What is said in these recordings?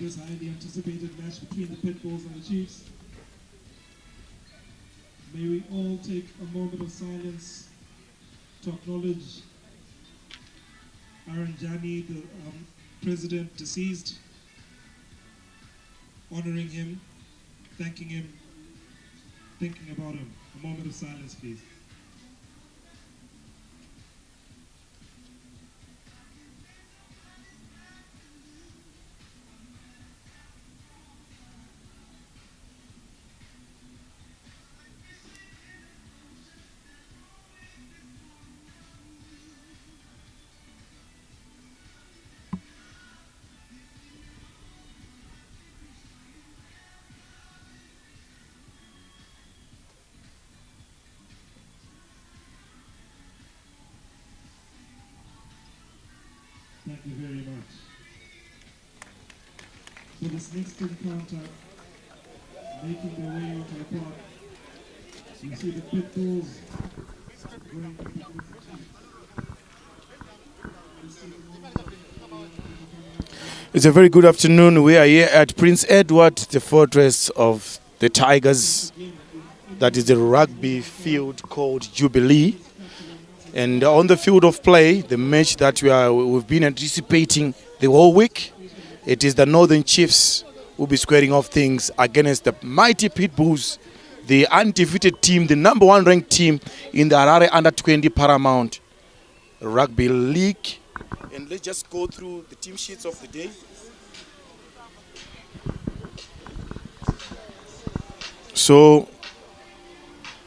this highly anticipated match between the Pitbulls and the Chiefs. May we all take a moment of silence to acknowledge Aaron Jani, the president deceased, honoring him, thanking him, thinking about him. A moment of silence, please. Thank you very much. For this next encounter, making their way onto the court, you see the Pitbulls going to the It's a very good afternoon. We are here at Prince Edward, the fortress of the Tigers. That is the rugby field called Jubilee. And on the field of play, the match that we've been anticipating the whole week, it is the Northern Chiefs who will be squaring off things against the mighty Pitbulls, the undefeated team, the number 1 ranked team in the Harare Under-20 Paramount Rugby League. And let's just go through the team sheets of the day. So,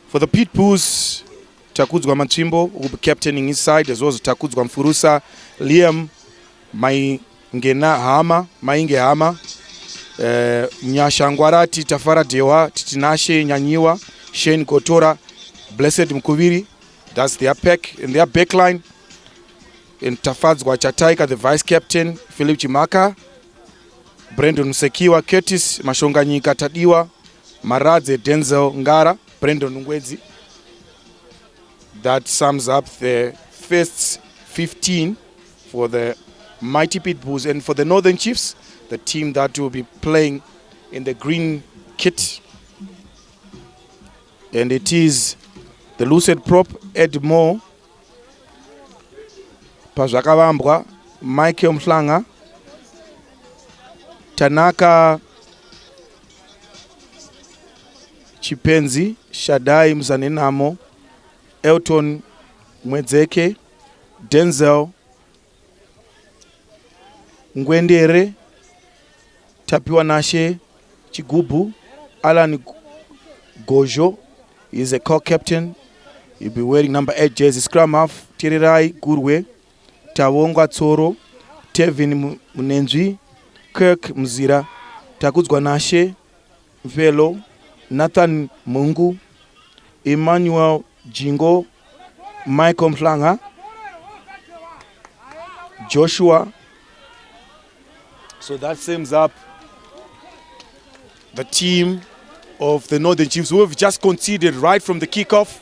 for the Pitbulls, Takudzwa Machimbo will be captaining his side, as well as Takudzwa Mfurusa, Liam Mainge Hama, Nyashangwarati, Tafara Dewa, Titinashe Nyanyiwa, Shane Kotora, Blessed Mkuviri. That's their pack in their backline. And Tafadzwa Chataika, the vice captain, Philip Chimaka, Brandon Sekiwa, Curtis Mashonganyika Tadiwa, Maradze Denzel Ngara, Brandon Ngwezi. That sums up the first 15 for the mighty Pitbulls. And for the Northern Chiefs, the team that will be playing in the green kit. And it is the lucid prop, Ed Moore, Pazakavambwa, Michael Mhlanga, Tanaka Chipenzi, Shaddai Mzanenamo, Elton Mwedzeke, Denzel Ngwendere, Tapiwa Nashe Chigubu, Alan Gojo is a co-captain. He'll be wearing number 8 jersey. Scrum half, Tirirai Gurwe, Tawongwa Tsoro, Tevin Munenji, Kirk Mzira, Takudzwa Nashe, Velo, Nathan Mungu, Emmanuel Jingo, Michael Mhlanga, Joshua. So that sums up the team of the Northern Chiefs, who have just conceded right from the kickoff.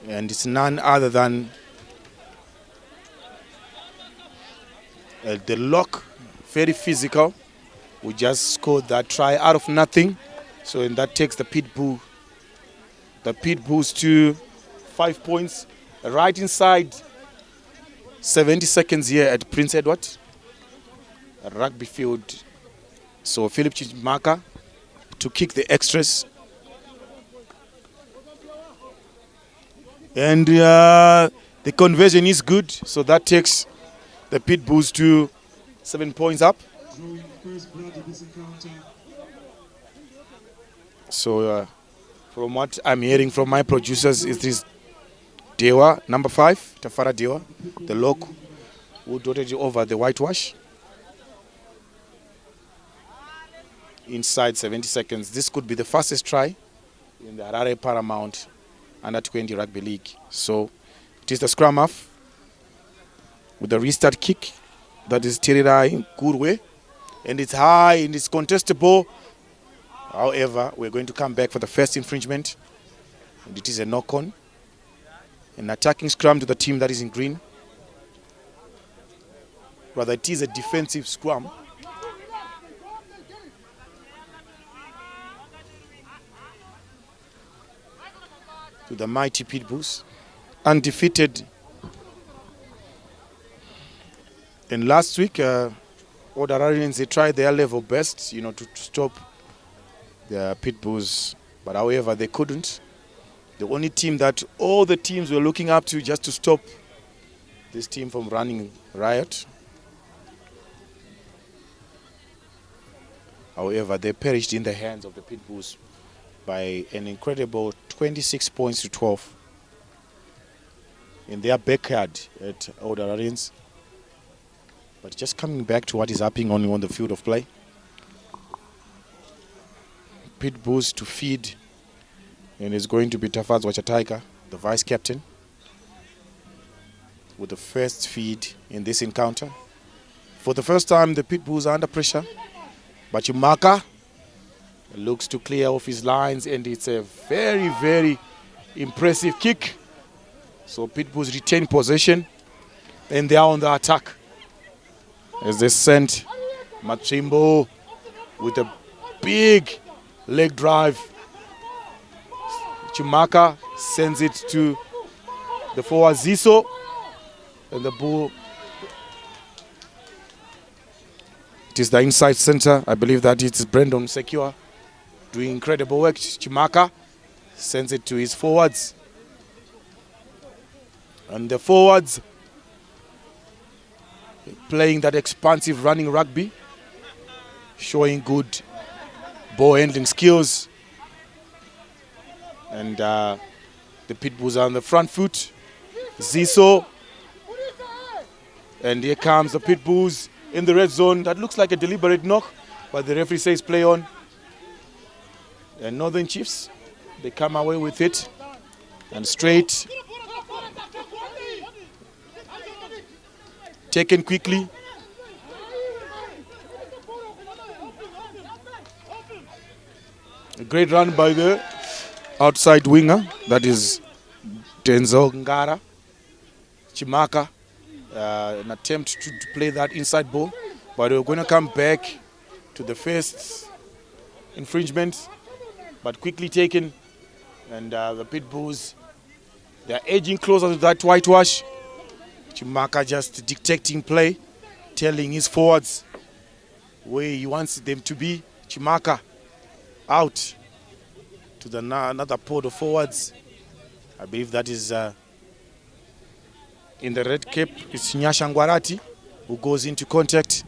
And it's none other than the Lock, very physical, who just scored that try out of nothing. So and that takes the Pitbulls to 5 points. Right inside 70 seconds here at Prince Edward Rugby Field. So Philip Chimaka to kick the extras. And the conversion is good, so that takes the Pitbulls to 7 points up. So from what I'm hearing from my producers, it is Dewa, number 5, Tafara Dewa, the lock, who dotted over the whitewash. Inside 70 seconds. This could be the fastest try in the Harare Paramount Under-20 Rugby League. So it is the scrum half with the restart kick. That is Tirirai Gurwe. And it's high and it's contestable. However, we're going to come back for the first infringement. And it is a knock-on. An attacking scrum to the team that is in green. Rather, it is a defensive scrum. To the mighty Pitbulls, undefeated. And last week, Hararians, they tried their level best, to stop the Pitbulls, but however, they couldn't. The only team that all the teams were looking up to just to stop this team from running riot. However, they perished in the hands of the Pitbulls by an incredible 26 points to 12 in their backyard at Hararians. But just coming back to what is happening on the field of play. Pitbulls to feed, and it's going to be Tafaz Wachataika, the vice captain, with the first feed in this encounter. For the first time, the Pitbulls are under pressure, but Chimaka looks to clear off his lines, and it's a very, very impressive kick. So Pitbulls retain possession, and they are on the attack as they send Machimbo with a big leg drive. Chimaka sends it to the forward Ziso, and the ball. It is the inside center. I believe that it is Brandon Secure doing incredible work. Chimaka sends it to his forwards, and the forwards playing that expansive running rugby, showing good ball handling skills. And the Pitbulls are on the front foot. Ziso. And here comes the Pitbulls in the red zone. That looks like a deliberate knock, but the referee says play on. And Northern Chiefs, they come away with it. And straight. Taken quickly. A great run by the outside winger, that is Denzel Ngara. Chimaka, an attempt to play that inside ball, but we're going to come back to the first infringement, but quickly taken. And the Pitbulls, they're edging closer to that whitewash. Chimaka just dictating play, telling his forwards where he wants them to be. Chimaka out to another pod of forwards. I believe that is in the red cap. It's Nyashangwarati who goes into contact.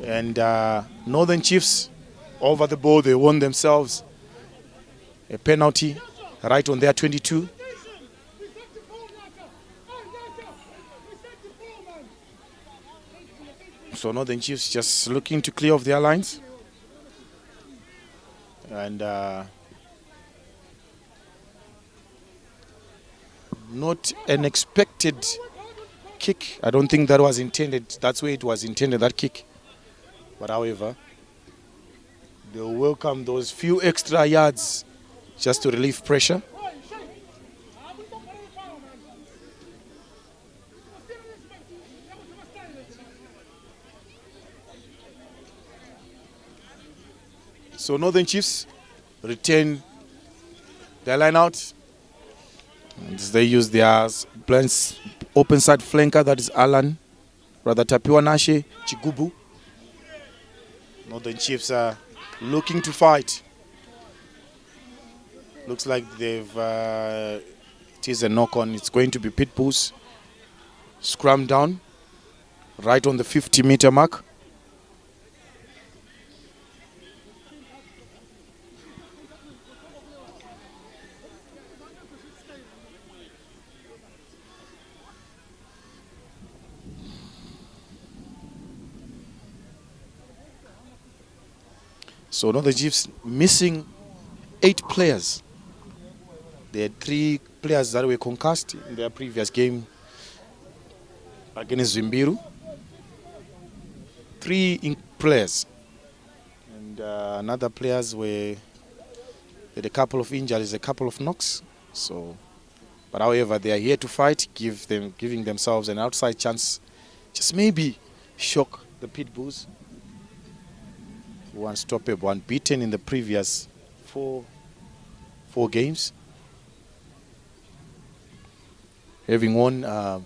And Northern Chiefs over the ball, they won themselves a penalty right on their 22. So Northern Chiefs just looking to clear off their lines. And not an expected kick. I don't think that was intended. That's where it was intended, that kick. But however, they'll welcome those few extra yards just to relieve pressure. So Northern Chiefs retain their line out. And they use their open side flanker, that is Alan, rather Tapiwa Nashe, Chigubu. Northern Chiefs are looking to fight. Looks like they've, it is a knock on. It's going to be Pitbulls. Scrum down, right on the 50-meter mark. So now the Chiefs missing 8 players. They had 3 players that were concussed in their previous game against Zimbiru. 3 players. And another players had a couple of injuries, a couple of knocks. So But however, they are here to fight, giving themselves an outside chance. Just maybe shock the Pitbulls, who were unstoppable, unbeaten in the previous four games, having won I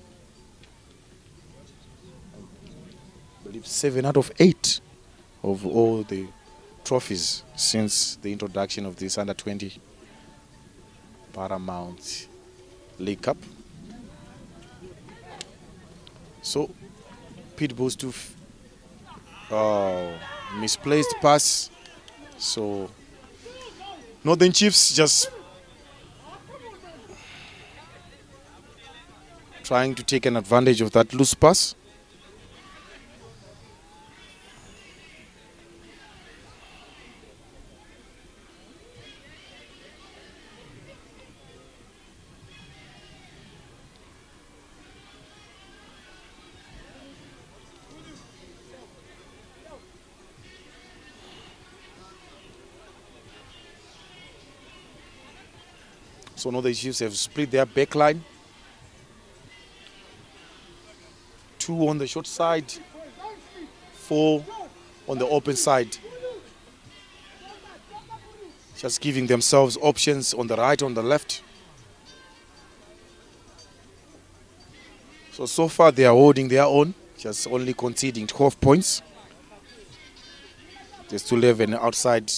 believe 7 out of 8 of all the trophies since the introduction of this under-20 Paramount League Cup. So Pitbulls to misplaced pass. So Northern Chiefs just trying to take an advantage of that loose pass. So now the Chiefs have split their back line. 2 on the short side, 4 on the open side. Just giving themselves options on the right, on the left. So far they are holding their own, just only conceding 12 points. They still have an outside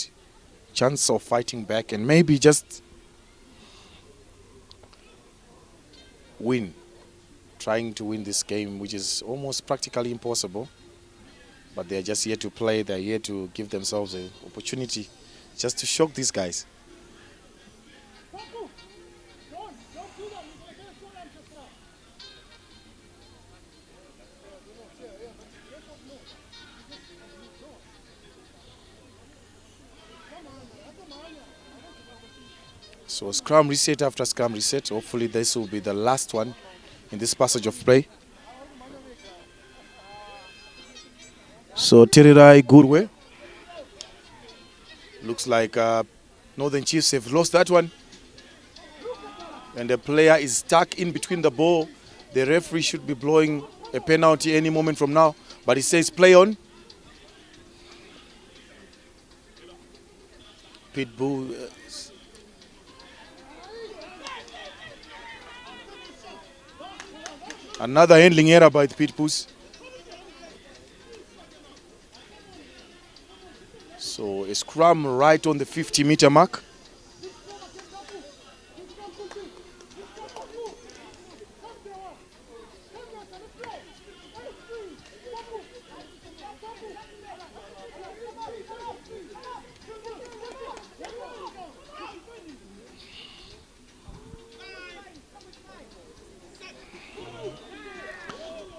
chance of fighting back and maybe just trying to win this game, which is almost practically impossible. But they're just here to play. They're here to give themselves an opportunity just to shock these guys. So scrum reset after scrum reset. Hopefully this will be the last one in this passage of play. So Terirai Gurwe. Looks like Northern Chiefs have lost that one. And the player is stuck in between the ball. The referee should be blowing a penalty any moment from now. But he says play on. Pitbull. Another handling error by the Pitbulls. So a scrum right on the 50-meter mark.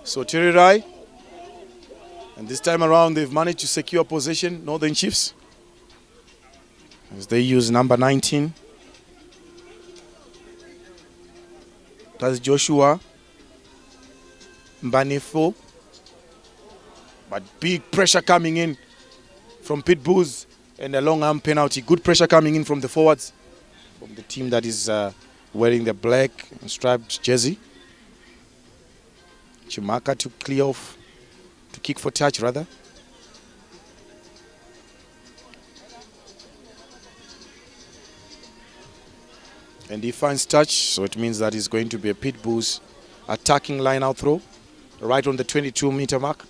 So Terirai, and this time around they've managed to secure possession, Northern Chiefs, as they use number 19. That's Joshua Mbanefo. But big pressure coming in from Pitbulls and a long arm penalty. Good pressure coming in from the forwards, from the team that is wearing the black and striped jersey. Chimaka to clear off, to kick for touch rather. And he finds touch, so it means that it's going to be a Pitbulls attacking line out throw, right on the 22-meter mark.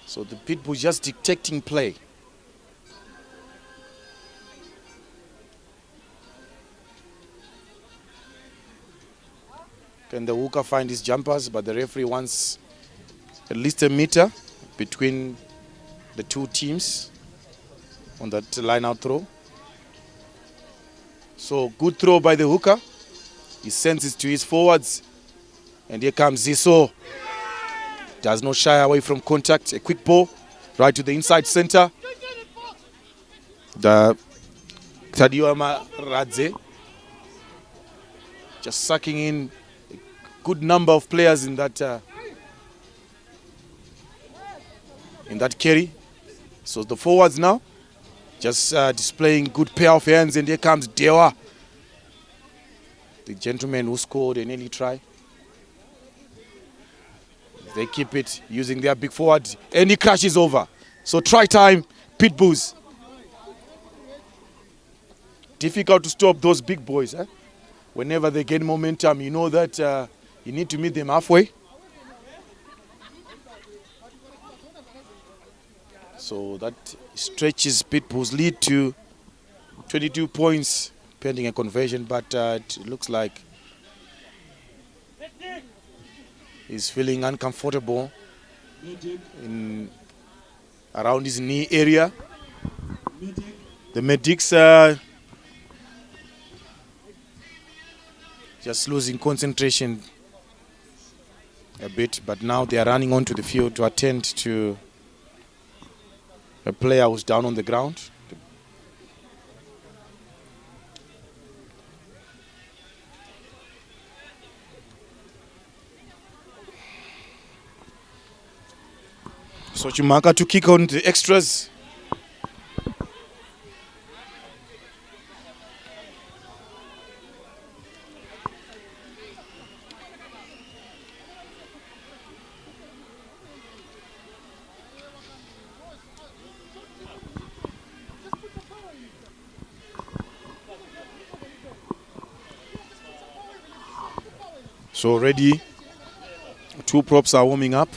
So the Pitbulls just dictating play. Can the hooker find his jumpers? But the referee wants at least a meter between the two teams on that line out throw. So good throw by the hooker. He sends it to his forwards. And here comes Ziso. Does not shy away from contact. A quick ball right to the inside center. The Tadioma Radze just sucking in a good number of players in that carry. So the forwards now just displaying good pair of hands, and here comes Dewa, the gentleman who scored an early try. They keep it using their big forward, and he crashes over. So try time, Pitbulls. Difficult to stop those big boys. Whenever they gain momentum, you know that you need to meet them halfway. So that stretches Pitbull's lead to 22 points pending a conversion, but it looks like he's feeling uncomfortable around his knee area. The medics are just losing concentration a bit, but now they are running onto the field to attend to a player who's down on the ground. So Chumaka to kick on the extras. So already 2 props are warming up.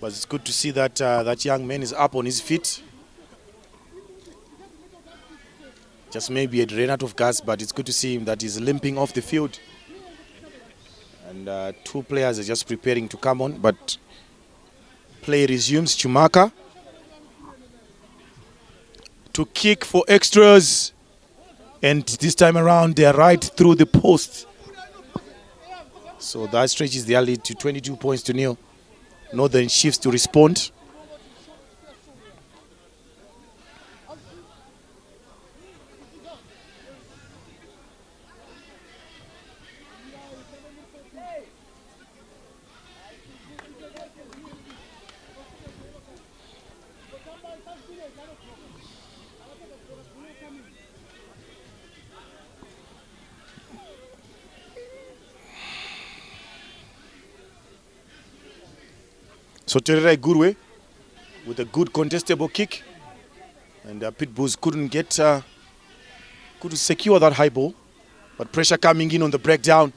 But it's good to see that that young man is up on his feet. Just maybe had ran out of gas, but it's good to see him that he's limping off the field. And 2 players are just preparing to come on, but play resumes. Chumaka to kick for extras. And this time around, they are right through the post. So that stretches their lead to 22 points to nil. Northern Chiefs to respond. So Terere Gurwe with a good contestable kick, and Pitbulls couldn't secure that high ball, but pressure coming in on the breakdown.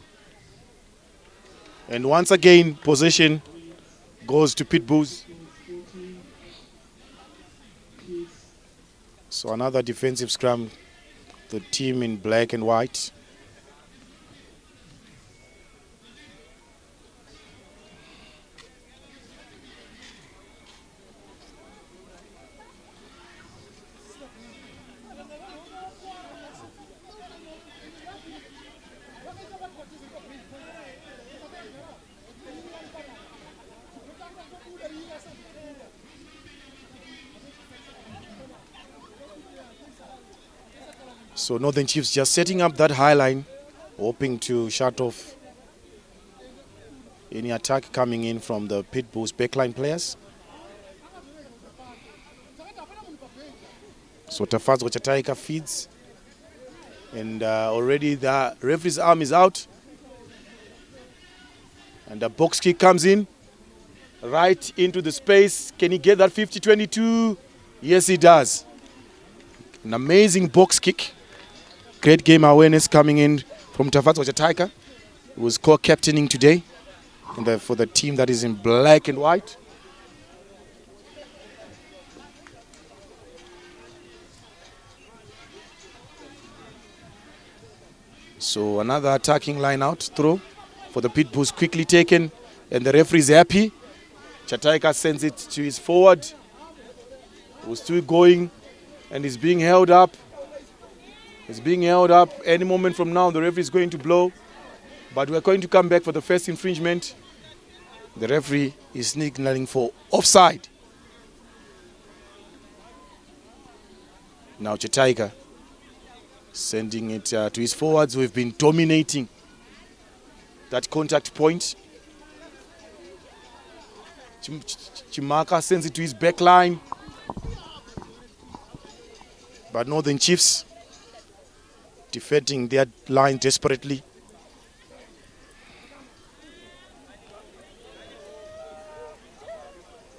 And once again, possession goes to Pitbulls. So another defensive scrum, the team in black and white. So Northern Chiefs just setting up that high line, hoping to shut off any attack coming in from the Pitbulls backline players. So Tafazo Chataika feeds, and already the referee's arm is out, and the box kick comes in right into the space. Can he get that 50-22? Yes, he does. An amazing box kick. Great game awareness coming in from Tafazo Chataika, who was co-captaining today for the team that is in black and white. So another attacking line out throw for the Pitbulls, quickly taken, and the referee is happy. Chataika sends it to his forward, who's still going, and is being held up. It's being held up. Any moment from now, the referee is going to blow. But we're going to come back for the first infringement. The referee is signaling for offside. Now Tiger sending it to his forwards who have been dominating that contact point. Chimaka sends it to his back line. But Northern Chiefs defending their line desperately.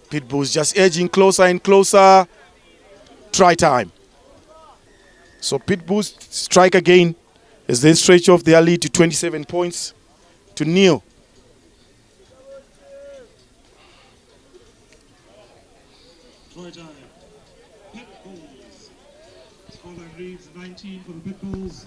Pitbulls just edging closer and closer. Try time. So Pitbulls strike again as they stretch off their lead to 27 points to nil. Try time. Pitbulls. Scoreline reads 19 for the Pitbulls.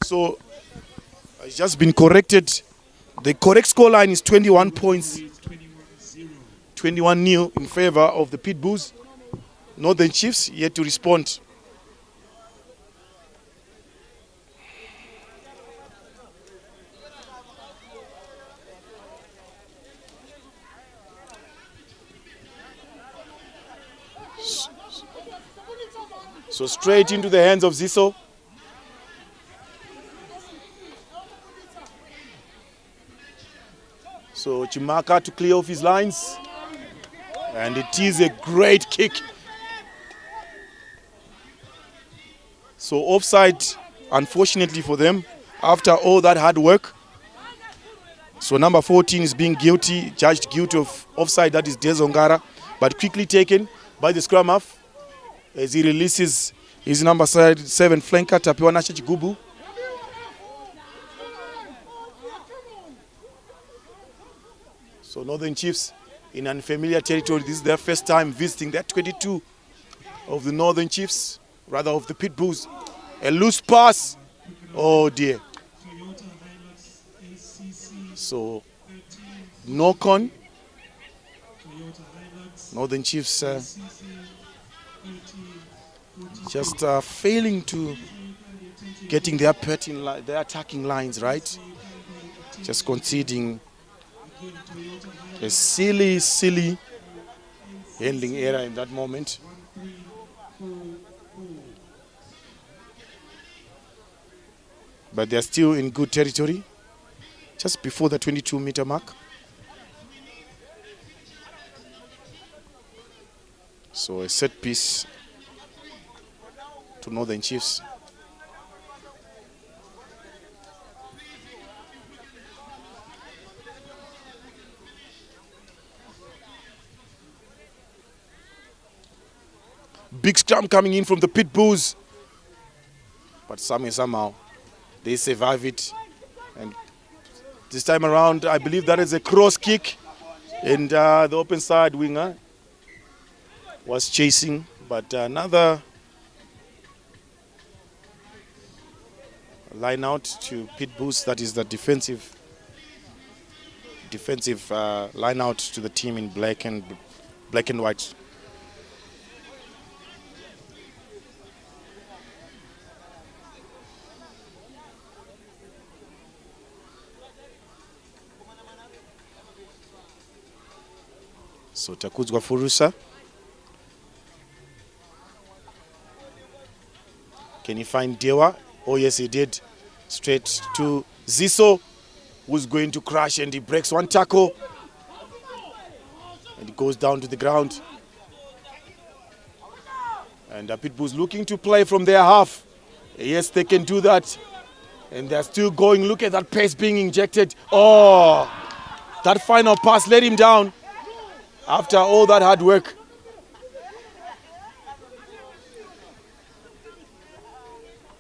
So it's just been corrected. The correct scoreline is 21 points, 21-0 in favor of the Pitbulls. Northern Chiefs yet to respond. So straight into the hands of Ziso. So Chimaka to clear off his lines. And it is a great kick. So offside, unfortunately for them, after all that hard work. So number 14 is being judged guilty of offside, that is Dezongara, but quickly taken by the scrum half as he releases his number 7 flanker, Tapiwana Chigubu. So Northern Chiefs in unfamiliar territory. This is their first time visiting that 22 of the Northern Chiefs, rather of the Pitbulls. A loose pass. Oh dear. So knock on. Northern Chiefs just failing to getting their attacking lines right. Just conceding a silly handling error in that moment. But they're still in good territory, just before the 22-meter mark. So a set piece to Northern Chiefs. Big scrum coming in from the Pitbulls. But somehow, they survive it. And this time around, I believe that is a cross kick. And the open side winger was chasing. But another line out to Pitbulls. That is the defensive line out to the team in black and white. So Takuzwa Furusa. Can he find Dewa? Oh yes, he did. Straight to Ziso, who's going to crash, and he breaks one tackle. And he goes down to the ground. And the Pitbulls looking to play from their half. Yes, they can do that. And they're still going. Look at that pace being injected. Oh, that final pass let him down. After all that hard work.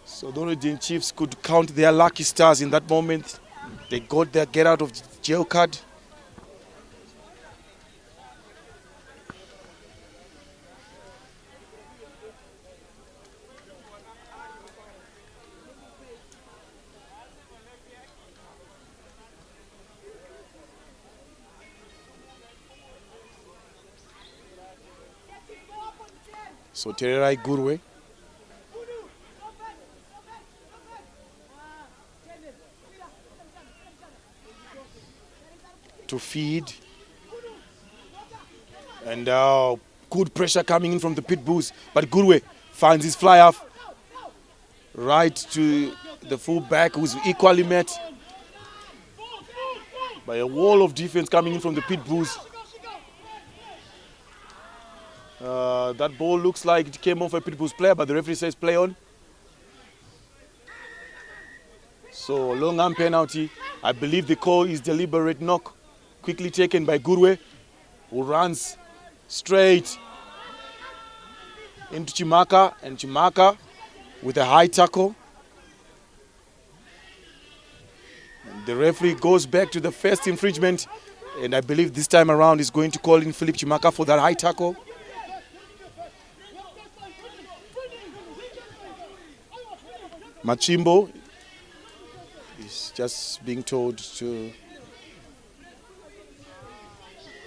So the Northern Chiefs could count their lucky stars in that moment. They got their get out of jail card. So Tererai Gurwe. To feed. And good pressure coming in from the Pitbulls. But Gurwe finds his fly off right to the fullback, who's equally met by a wall of defense coming in from the Pitbulls. That ball looks like it came off a Pitbulls player, but the referee says play on. So long arm penalty. I believe the call is deliberate knock. Quickly taken by Gurwe, who runs straight into Chimaka, and Chimaka with a high tackle. And the referee goes back to the first infringement, and I believe this time around is going to call in Philip Chimaka for that high tackle. Machimbo is just being told to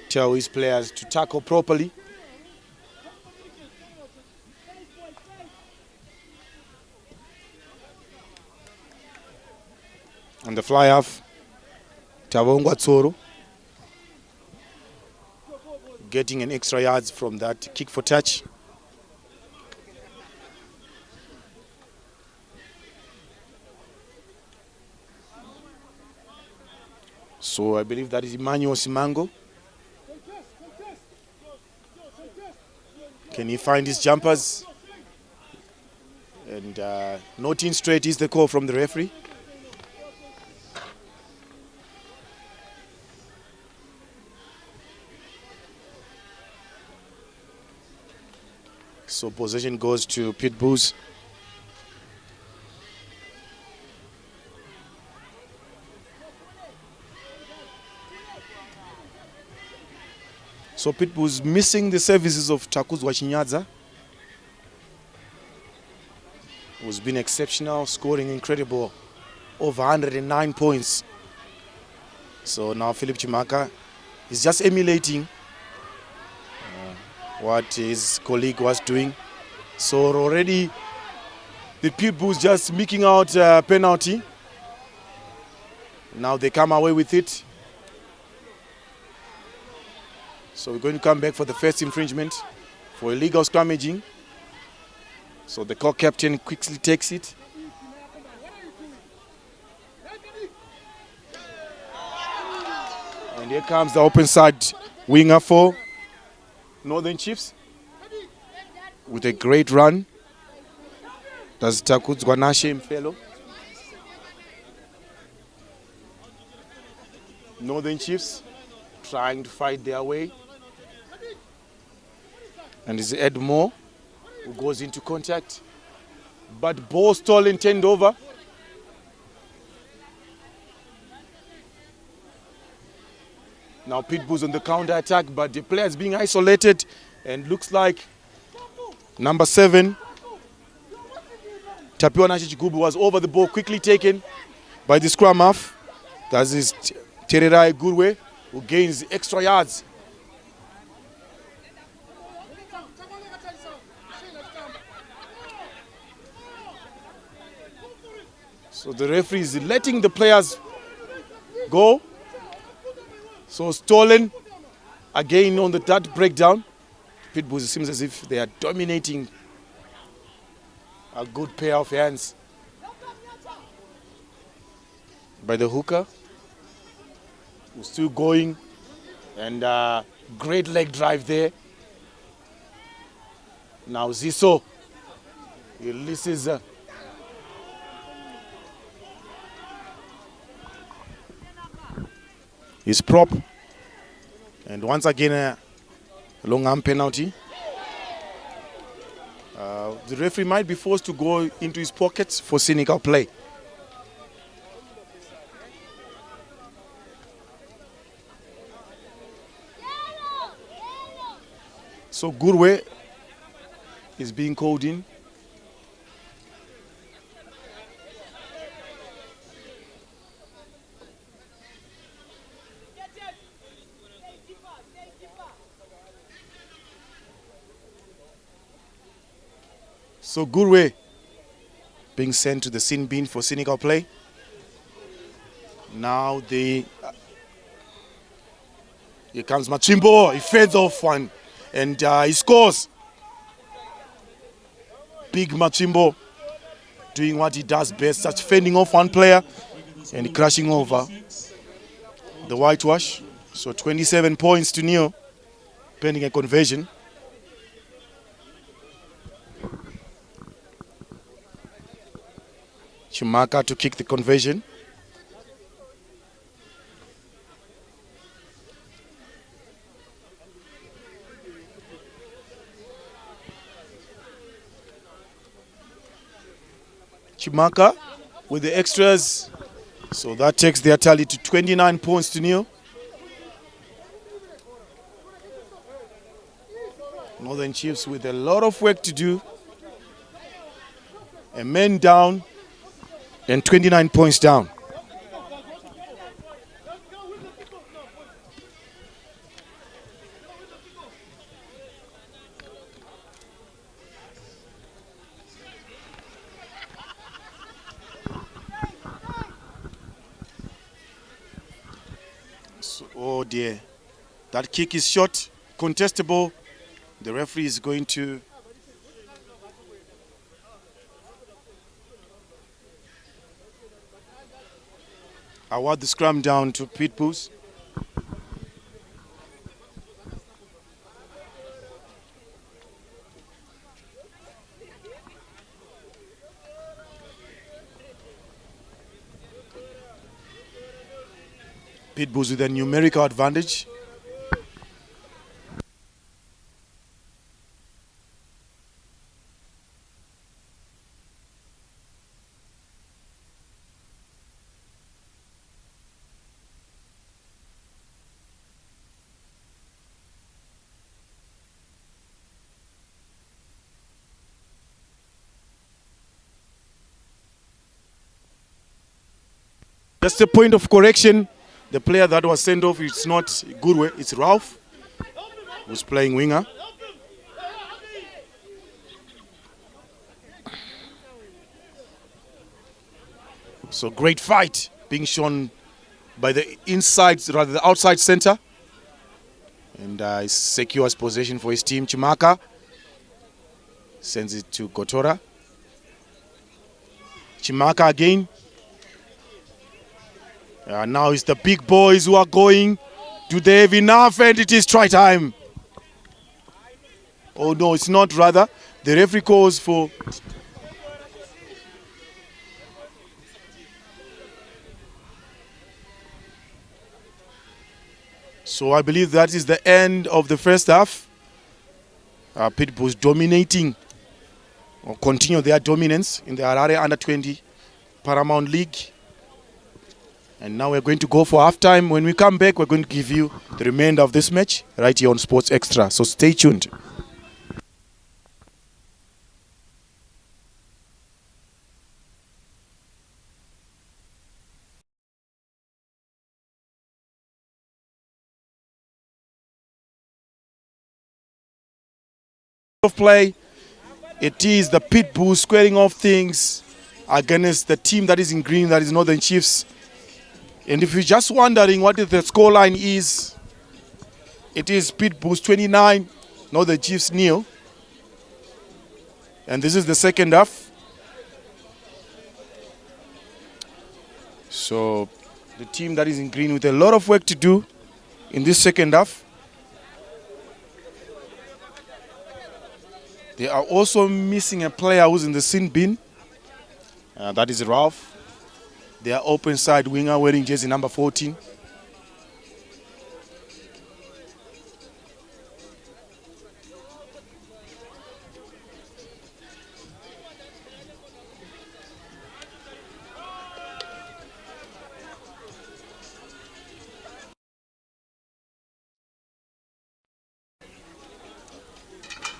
tell his players to tackle properly. On the fly off, Tavongwa Tsoro getting an extra yards from that kick for touch. So I believe that is Emmanuel Simango. Can he find his jumpers? And not in straight is the call from the referee. So possession goes to Pitbulls. So Pitbulls missing the services of Takuzwa Chinyadza, who's been exceptional, scoring incredible, over 109 points. So now Philip Chimaka is just emulating what his colleague was doing. So already the Pitbulls just making out a penalty. Now they come away with it. So we're going to come back for the first infringement for illegal scrummaging. So the co-captain quickly takes it. And here comes the open side winger for Northern Chiefs with a great run. That's Takuzwa Mfelo. Northern Chiefs trying to fight their way. And it's Ed Moore who goes into contact. But ball stolen, turned over. Now Pitbulls on the counter attack, but the player is being isolated, and looks like number 7, Tapiwa Nachichigubu, was over the ball, quickly taken by the scrum half. That is Tererai Gurwe, who gains extra yards. So the referee is letting the players go. So stolen again on that breakdown. Pitbulls, it seems as if they are dominating a good pair of hands by the hooker, who's still going, and great leg drive there. Now Ziso releases his prop, and once again a long arm penalty. The referee might be forced to go into his pockets for cynical play. So Gurwe is being called in. So Gurwe being sent to the sin bin for cynical play. Now here comes Machimbo. He fades off one and he scores. Big Machimbo doing what he does best, such fending off one player and crashing over the whitewash. So 27 points to nil, pending a conversion. Chimaka to kick the conversion. Chimaka with the extras. So that takes their tally to 29 points to nil. Northern Chiefs with a lot of work to do. A man down and 29 points down. So, oh dear, that kick is short, contestable. The referee is going to award the scrum down to Pitbulls. Pitbulls with a numerical advantage. Just a point of correction. The player that was sent off, it's not Gurwe, it's Ralph, who's playing winger. So great fight being shown by the inside, rather the outside center. And he secures possession for his team. Chimaka sends it to Gotora. Chimaka again. Now it's the big boys who are going. Do they have enough? And it is try time. Oh no, it's not rather. The referee calls for... So I believe that is the end of the first half. Pitbulls dominating, or continue their dominance in the Harare Under-20 Paramount League. And now we're going to go for halftime. When we come back, we're going to give you the remainder of this match right here on Sports Extra. So stay tuned. Of play, it is the Pitbulls squaring off things against the team that is in green, that is Northern Chiefs. And if you're just wondering what the scoreline is, it is Pitbulls 29, Northern Chiefs nil. And this is the second half. So the team that is in green with a lot of work to do in this second half. They are also missing a player who's in the sin bin. That is Ralph. They are open side winger wearing jersey number 14.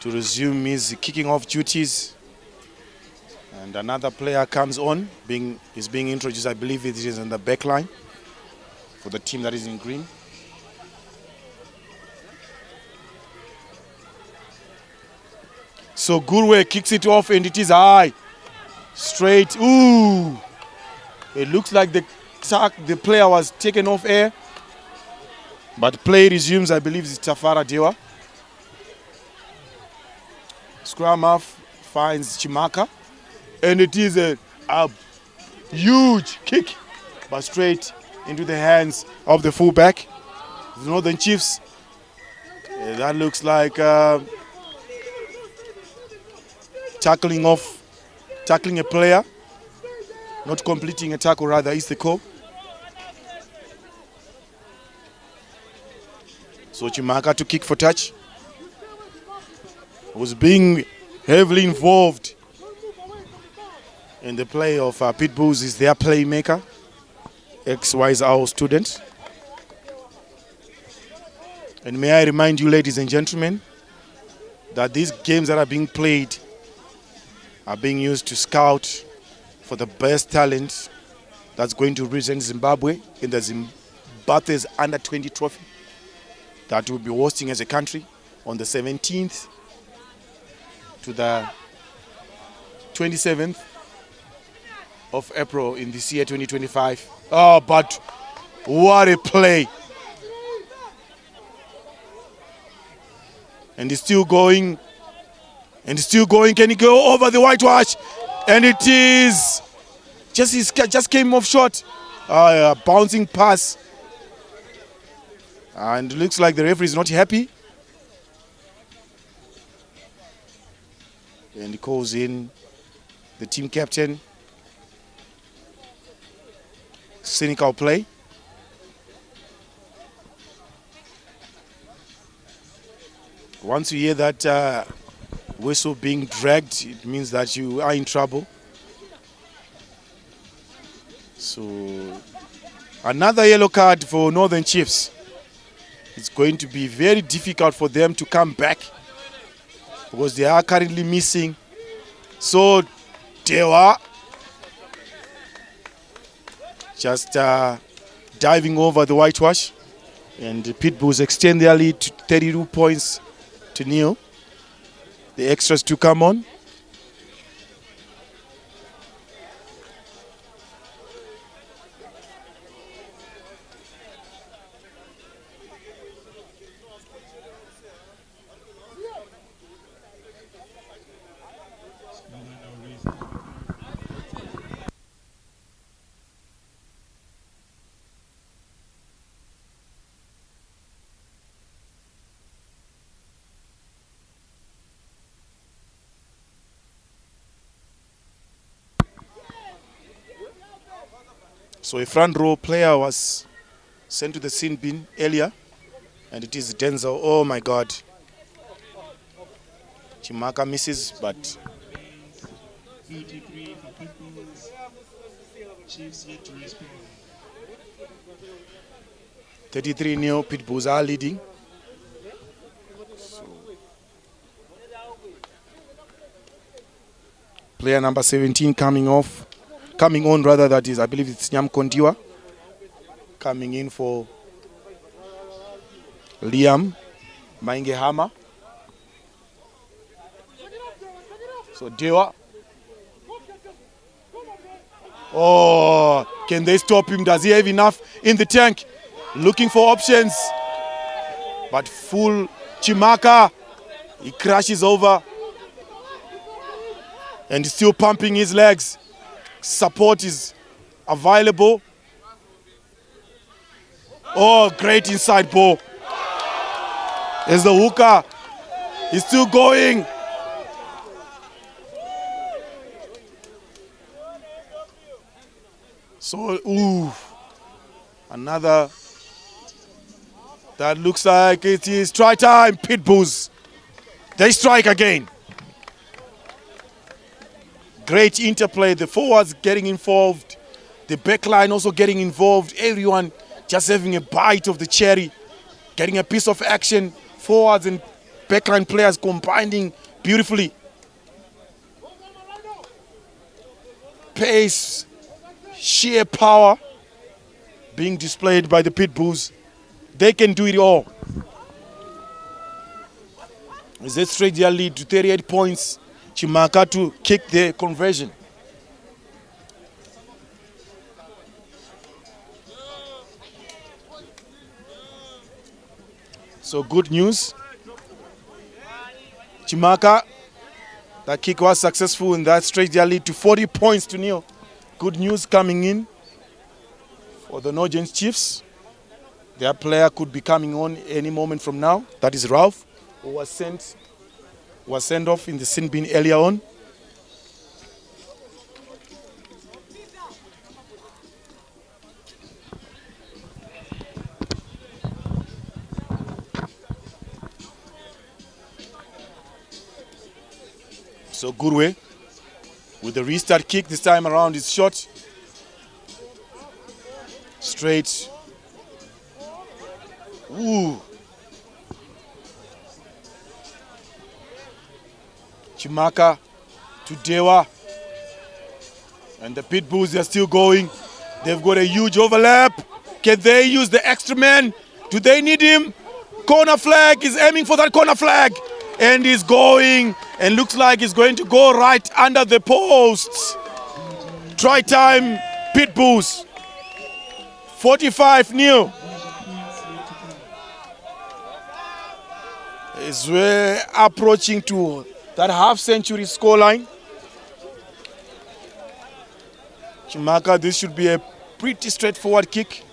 To resume his kicking off duties. And another player comes on, is being introduced. I believe it is in the back line for the team that is in green. So Gurwe kicks it off and it is high. Straight. Ooh. It looks like the player was taken off air. But play resumes, I believe it's Tafara Dewa. Scrum half finds Chimaka. And it is a huge kick. But straight into the hands of the fullback. The Northern Chiefs. That looks like tackling a player. Not completing a tackle, rather, is the call. So Chimaka to kick for touch. Was being heavily involved in the play of Pitbulls, is their playmaker. XY is our student. And may I remind you, ladies and gentlemen, that these games that are being played are being used to scout for the best talent that's going to represent Zimbabwe in the Zimbabwe's Under-20 trophy that we'll be hosting as a country on the 17th to the 27th of April in this year 2025. Oh, but what a play. And it's still going. And it's still going. Can he go over the whitewash? And it is. Just came off short. Bouncing pass. And it looks like the referee is not happy. And he calls in the team captain. Cynical play. Once you hear that whistle being dragged, it means that you are in trouble. So another yellow card for Northern Chiefs. It's going to be very difficult for them to come back because they are currently missing. So Dewa just diving over the whitewash, and the Pitbulls extend their lead to 32 points to nil. The extras to come on. So a front row player was sent to the sin bin earlier, and it is Denzel. Oh my God. Chimaka misses, but 33 for Pitbulls. Chiefs yet to respond. 33-0, Pitbulls are leading. So, player number 17 coming on, that is, I believe it's Nyam Kondiwa, coming in for Liam Maingehama. So Dewa. Oh, can they stop him? Does he have enough in the tank? Looking for options. But full Chimaka. He crashes over. And he's still pumping his legs. Support is available. Oh, great inside ball. There's the hooker. He's still going. So, another. That looks like it is try time. Pitbulls. They strike again. Great interplay. The forwards getting involved. The back line also getting involved. Everyone just having a bite of the cherry. Getting a piece of action. Forwards and backline players combining beautifully. Pace, sheer power being displayed by the Pitbulls. They can do it all. They straight their lead to 38 points. Chimaka to kick the conversion. So good news. Chimaka, that kick was successful and that straight their lead to 40 points to nil. Good news coming in for the Nogent Chiefs. Their player could be coming on any moment from now. That is Ralph, who was sent off in the sin bin earlier on. So Gurwe with the restart kick this time around is shot. Straight. Ooh. Chimaka to Dewa. And the Pitbulls, they're still going. They've got a huge overlap. Can they use the extra man? Do they need him? Corner flag, is aiming for that corner flag. And he's going, and looks like he's going to go right under the posts. Try time, Pitbulls. 45-0. As we're approaching to that half-century scoreline. Chimaka, this should be a pretty straightforward kick.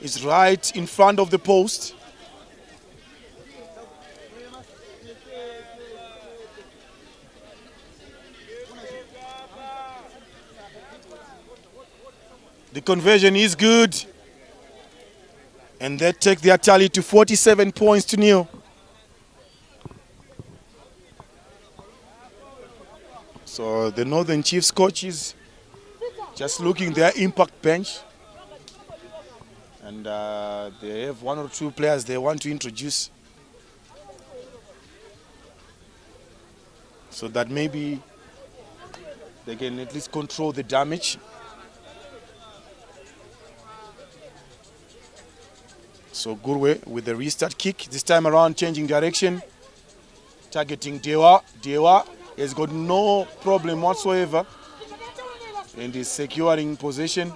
It's right in front of the post. The conversion is good. And that takes their tally to 47 points to nil. So the Northern Chiefs coach is just looking their impact bench. And they have one or two players they want to introduce. So that maybe they can at least control the damage. So Gurwe with the restart kick, this time around changing direction, targeting Dewa. Dewa has got no problem whatsoever and is securing possession.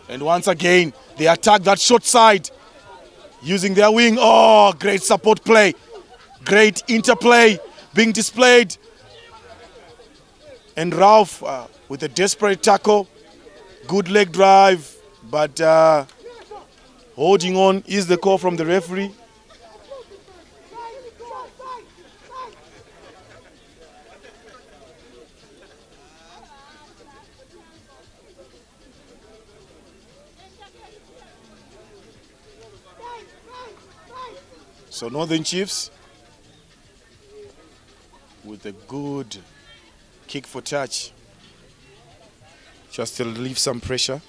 And once again, they attack that short side using their wing. Oh, great support play. Great interplay being displayed. And Ralph with a desperate tackle. Good leg drive, but holding on is the call from the referee. So Northern Chiefs with a good kick for touch, just to relieve some pressure.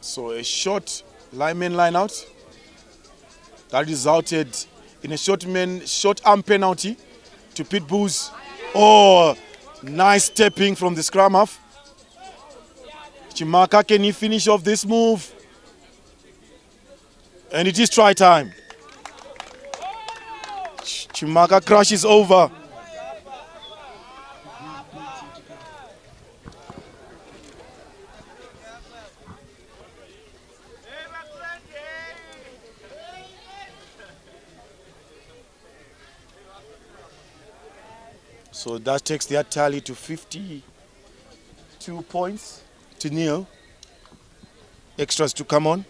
So a short lineman line out that resulted in a short arm penalty to Pitbulls. Oh, nice stepping from the scrum half. Chimaka, can he finish off this move? And it is try time. Chimaka crashes over. So that takes their tally to 52 points to nil. Extras to come on.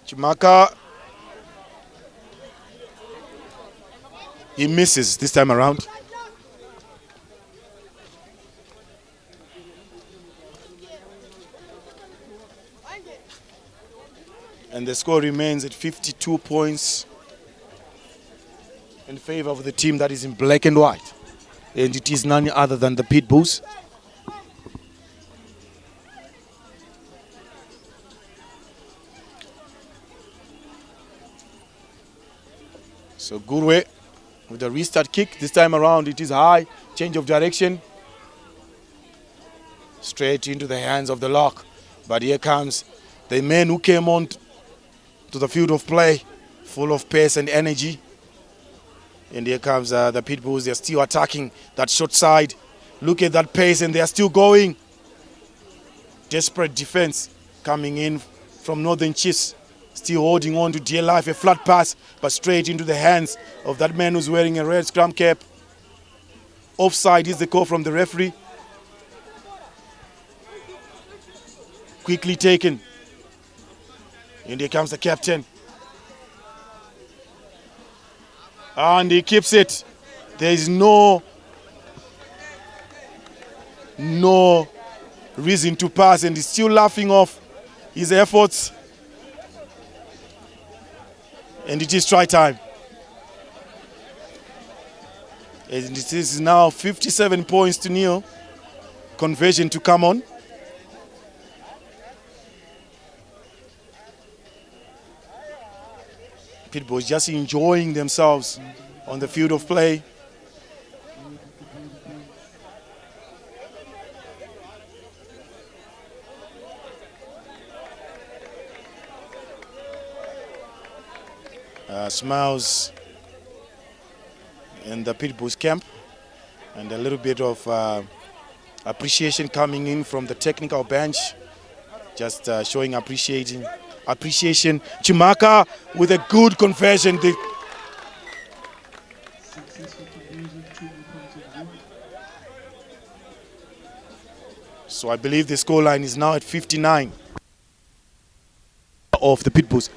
Chimaka, he misses this time around. And the score remains at 52 points in favor of the team that is in black and white. And it is none other than the Pitbulls. So Gurwe with the restart kick. This time around it is high. Change of direction. Straight into the hands of the lock. But here comes the men who came on to the field of play, full of pace and energy. And here comes the Pitbulls. They're still attacking that short side. Look at that pace, and they're still going. Desperate defense coming in from Northern Chiefs. Still holding on to dear life. A flat pass, but straight into the hands of that man who's wearing a red scrum cap. Offside is the call from the referee. Quickly taken. And here comes the captain. And he keeps it. There is no reason to pass, and he's still laughing off his efforts. And it is try time. And it is now 57 points to nil. Conversion to come on. Pitbulls just enjoying themselves on the field of play. Smiles in the Pitbulls camp, and a little bit of appreciation coming in from the technical bench, just showing appreciation. Chimaka with a good conversion. So I believe the scoreline is now at 59 of the Pitbulls.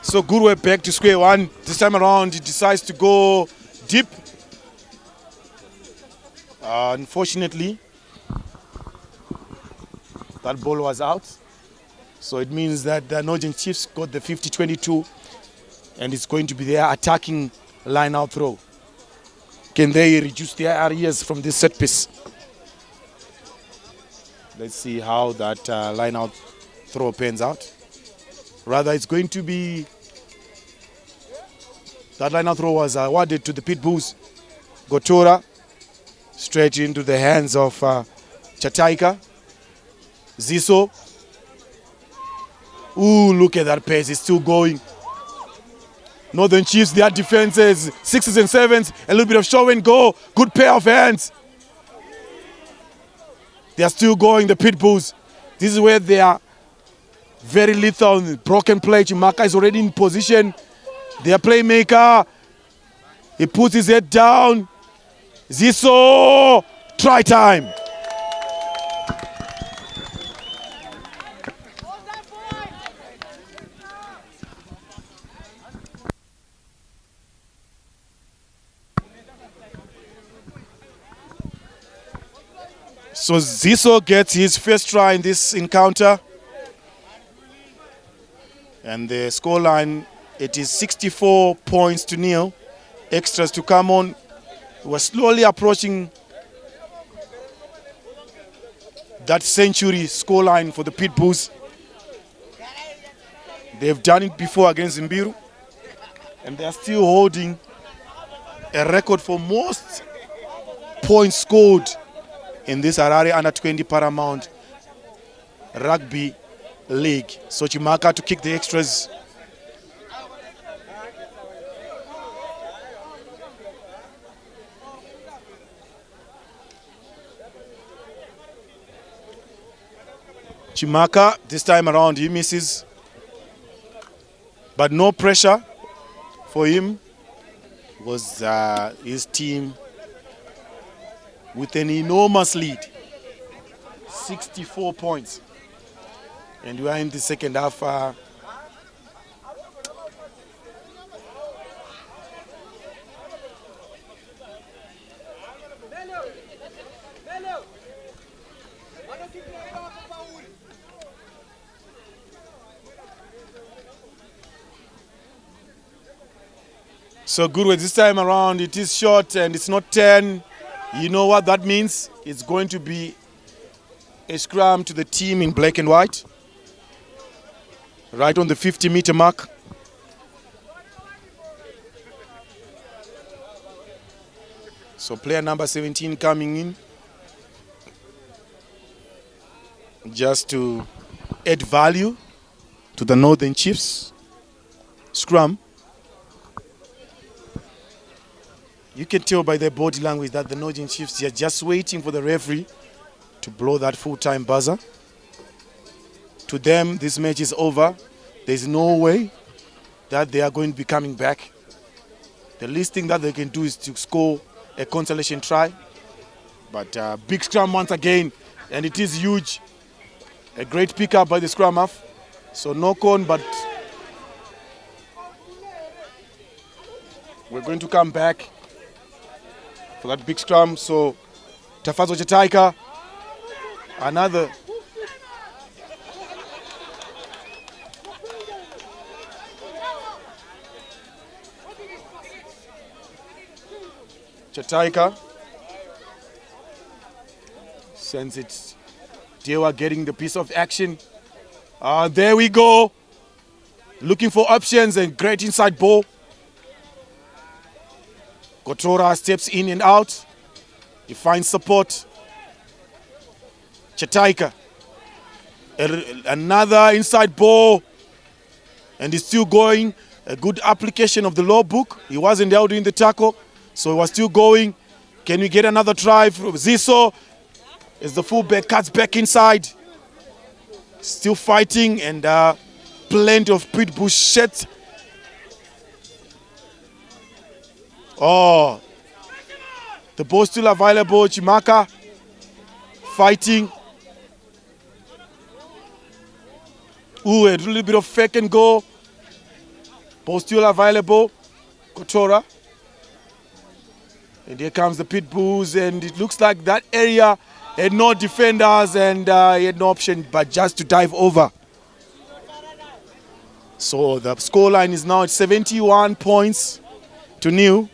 So Gurwe back to square one. This time around, he decides to go deep. Unfortunately, that ball was out. So it means that the Northern Chiefs got the 50-22, and it's going to be their attacking line-out throw. Can they reduce their areas from this set piece? Let's see how that line-out throw pans out. Rather, it's going to be that line-out throw was awarded to the Pitbulls. Gotora straight into the hands of Chataika. Ziso. Ooh, look at that pace. It's still going. Northern Chiefs, their defenses, 6s and 7s, a little bit of show and go. Good pair of hands. They are still going, the Pitbulls. This is where they are very lethal. Broken play. Chimaka is already in position. Their playmaker, he puts his head down. Ziso, try time. So Ziso gets his first try in this encounter. And the scoreline, it is 64 points to nil. Extras to come on. We're slowly approaching that century scoreline for the Pitbulls. They've done it before against Mbiru, and they're still holding a record for most points scored in this Harare Under 20 Paramount Rugby League. So Chimaka to kick the extras. Chimaka, this time around, he misses. But no pressure for him. was his team with an enormous lead, 64 points. And we are in the second half. So good. This time around it is short and it's not 10. You know what that means? It's going to be a scrum to the team in black and white. Right on the 50-meter mark. So player number 17 coming in. Just to add value to the Northern Chiefs scrum. You can tell by their body language that the Northern Chiefs are just waiting for the referee to blow that full-time buzzer. To them, this match is over. There's no way that they are going to be coming back. The least thing that they can do is to score a consolation try. But big scrum once again, and it is huge. A great pickup by the scrum half. So knock on, but we're going to come back for that big scrum. So Tafazo Chetaika, another Chetaika sends it. Dewa getting the piece of action. There we go. Looking for options and great inside ball. Kotora steps in and out. He finds support. Chetaika. Another inside ball. And he's still going. A good application of the law book. He wasn't out in the tackle, so he was still going. Can we get another try from Ziso? As the fullback cuts back inside. Still fighting and plenty of Pitbulls shit. Oh, the ball still available. Chimaka fighting. Ooh, a little bit of fake and go. Ball still available. Kotora. And here comes the Pitbulls, and it looks like that area had no defenders and he had no option but just to dive over. So the scoreline is now at 71 points to nil.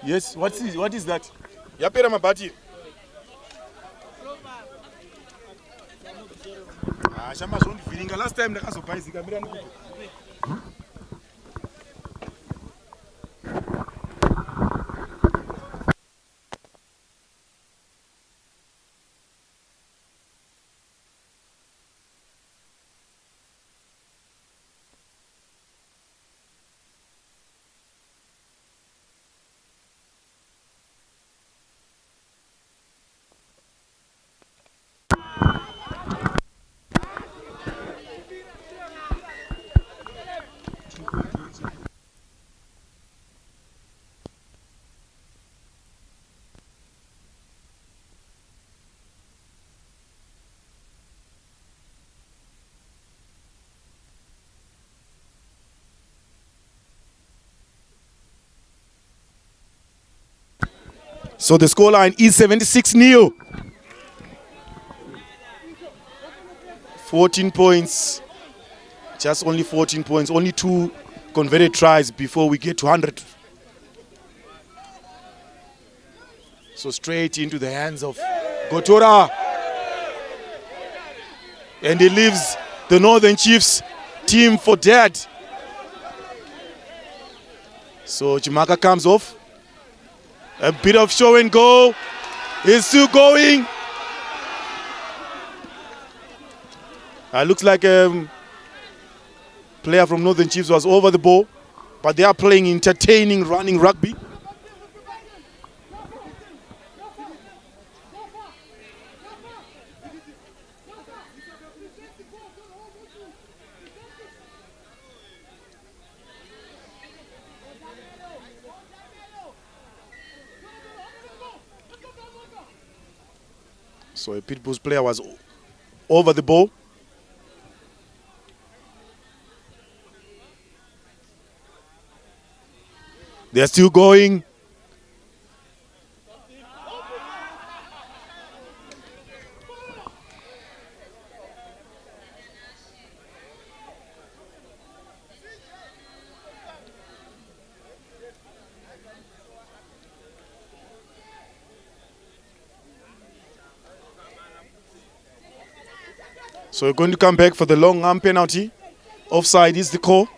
Yes, what is that? Yapera mabati. Shamba zondi viringa last time ndakazobhaizika mira nikupo. So the scoreline is 76-0. 14 points. Just only 14 points. Only 2 converted tries before we get to 100. So straight into the hands of Gotora. And he leaves the Northern Chiefs team for dead. So Chimaka comes off. A bit of show and go. He's still going. Looks like a player from Northern Chiefs was over the ball, but they are playing entertaining, running rugby. So a Pitbulls player was over the ball. They're still going. So we're going to come back for the long arm penalty. Offside is the call.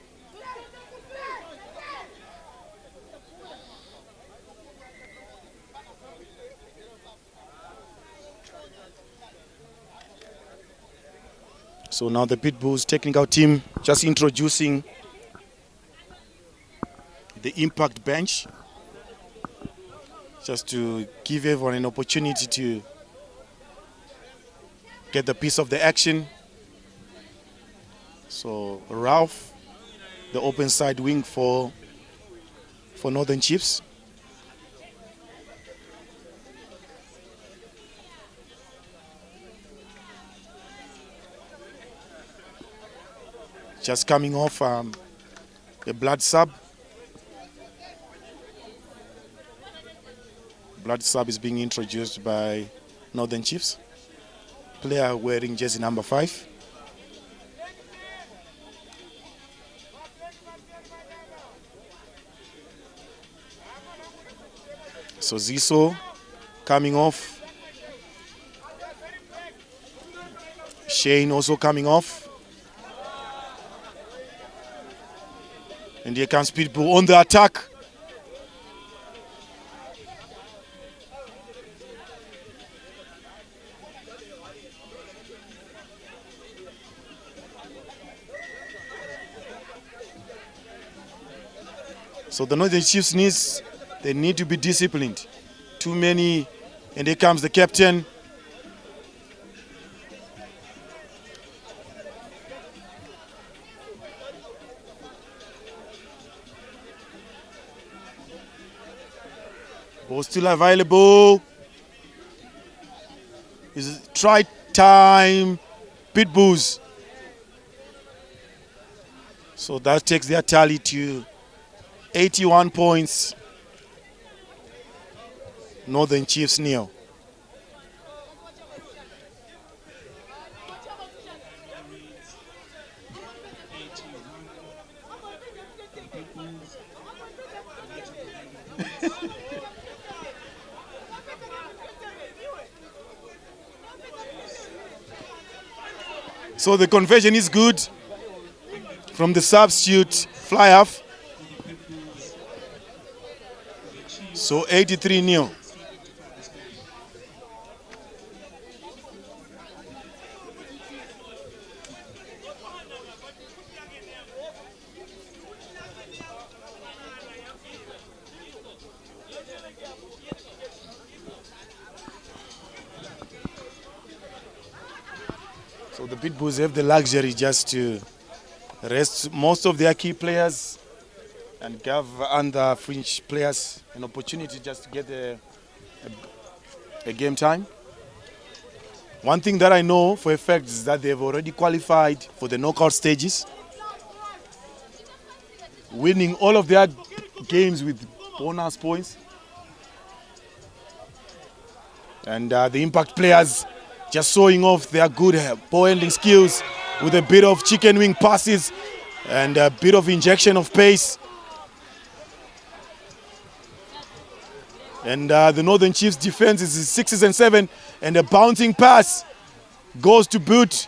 So now the Pitbulls technical team just introducing the impact bench, just to give everyone an opportunity to get the piece of the action. So Ralph, the open side wing for Northern Chiefs. Just coming off a blood sub. Blood sub is being introduced by Northern Chiefs. Player wearing jersey number 5. So Ziso coming off. Shane also coming off. And here comes Pitbull on the attack. So the Northern Chiefs they need to be disciplined. Too many, and here comes the captain. Ball still available. Is try time, Pitbulls. So that takes their tally to 81 points. Northern Chiefs nil. So the conversion is good from the substitute fly half. So 83-0. So the Pitbulls have the luxury just to rest most of their key players and give under fringe players an opportunity just to get a game time. One thing that I know for a fact is that they've already qualified for the knockout stages, winning all of their games with bonus points. And the impact players just showing off their good ball handling skills with a bit of chicken wing passes and a bit of injection of pace. And the Northern Chiefs defense is 6s and 7, and a bouncing pass goes to boot.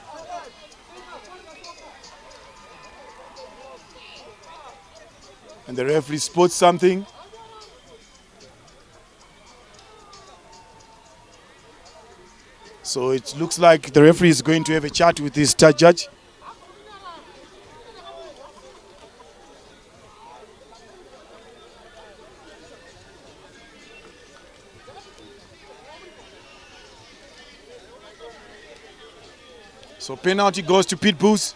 And the referee spots something. So it looks like the referee is going to have a chat with his star judge. So penalty goes to Pitbulls.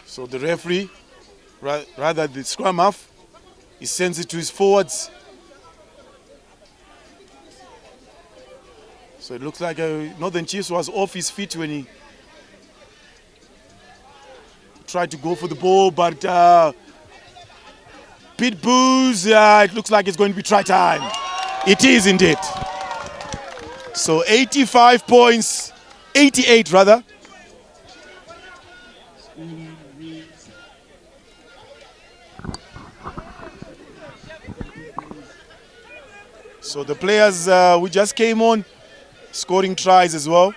So the referee, rather the scrum half, he sends it to his forwards. So it looks like Northern Chiefs was off his feet when he tried to go for the ball, but Pitbulls, it looks like it's going to be try time. It is indeed. So 85 points, 88 rather. So the players who just came on, scoring tries as well.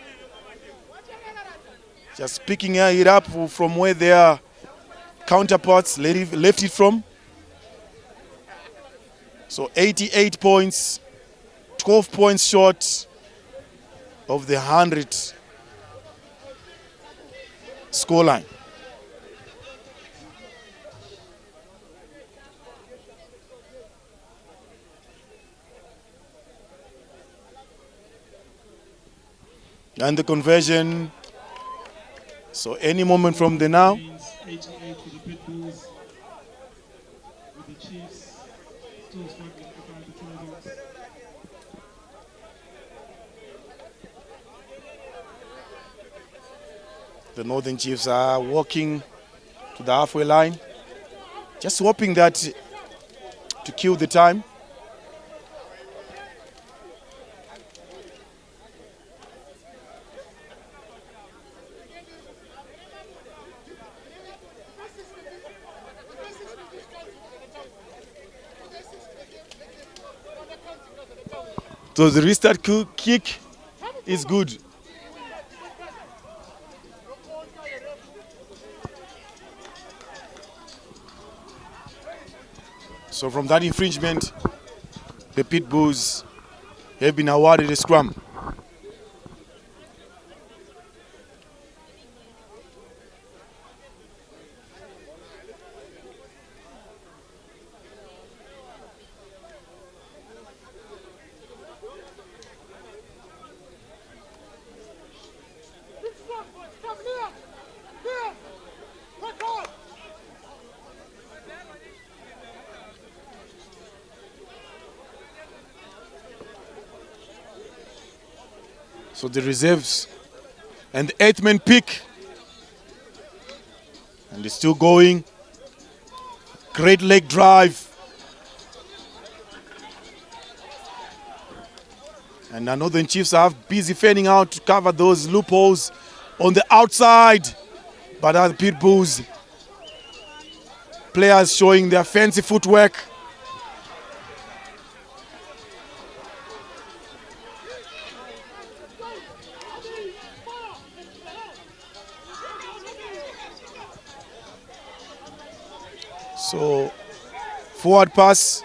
Just picking it up from where their counterparts left it from. So 88 points, 12 points short of the 100 scoreline. And the conversion, so any moment from the now. 88 for the Pitbulls, with the Chiefs still struggling to find the try box. The Northern Chiefs are walking to the halfway line, just hoping that to kill the time. So the restart kick is good. So from that infringement, the Pitbulls have been awarded a scrum. So the reserves and the 8th-man pick. And it's still going. Great leg drive. And I know the Chiefs are busy fanning out to cover those loopholes on the outside. But are the Pitbulls players showing their fancy footwork. So, forward pass.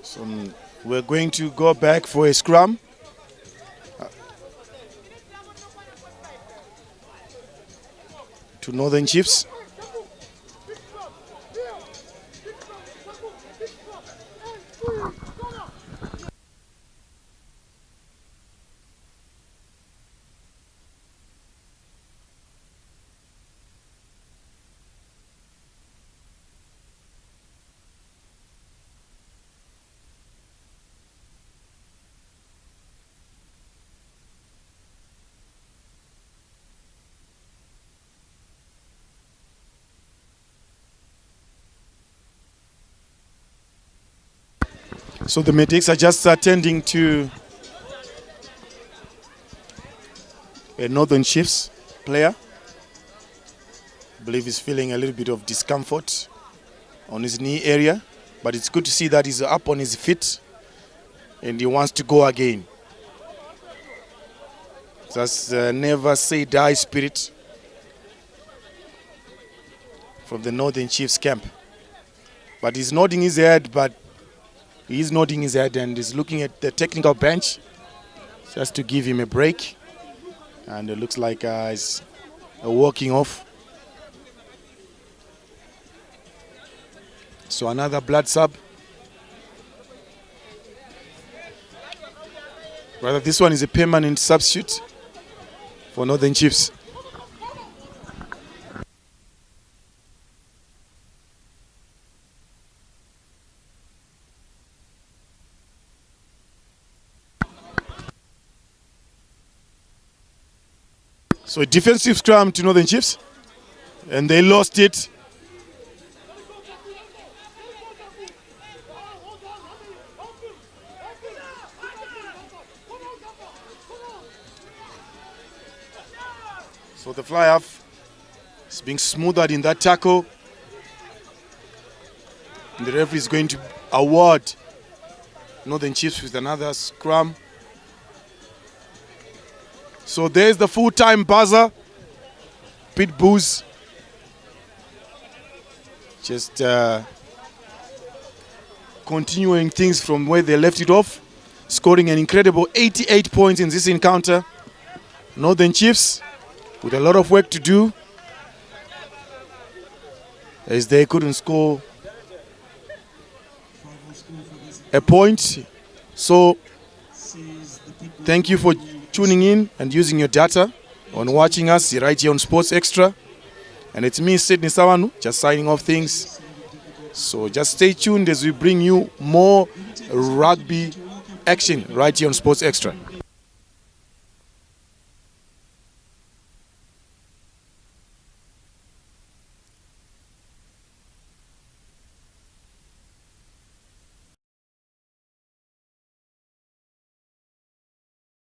So, we're going to go back for a scrum. To Northern Chiefs. So the medics are just attending to a Northern Chiefs player. I believe he's feeling a little bit of discomfort on his knee area, but it's good to see that he's up on his feet and he wants to go again. That's never say die spirit from the Northern Chiefs camp. But he's nodding his head, he's nodding his head and is looking at the technical bench just to give him a break. And it looks like he's walking off. So another blood sub. Rather, this one is a permanent substitute for Northern Chiefs. So a defensive scrum to Northern Chiefs, and they lost it. So the fly half is being smoothed in that tackle. And the referee is going to award Northern Chiefs with another scrum. So there's the full-time buzzer. Pitbulls just continuing things from where they left it off, scoring an incredible 88 points in this encounter. Northern Chiefs with a lot of work to do, as they couldn't score a point. So thank you for tuning in and using your data on watching us right here on Sports Extra. And it's me, Sydney Sawanu, just signing off things. So just stay tuned as we bring you more rugby action right here on Sports Extra.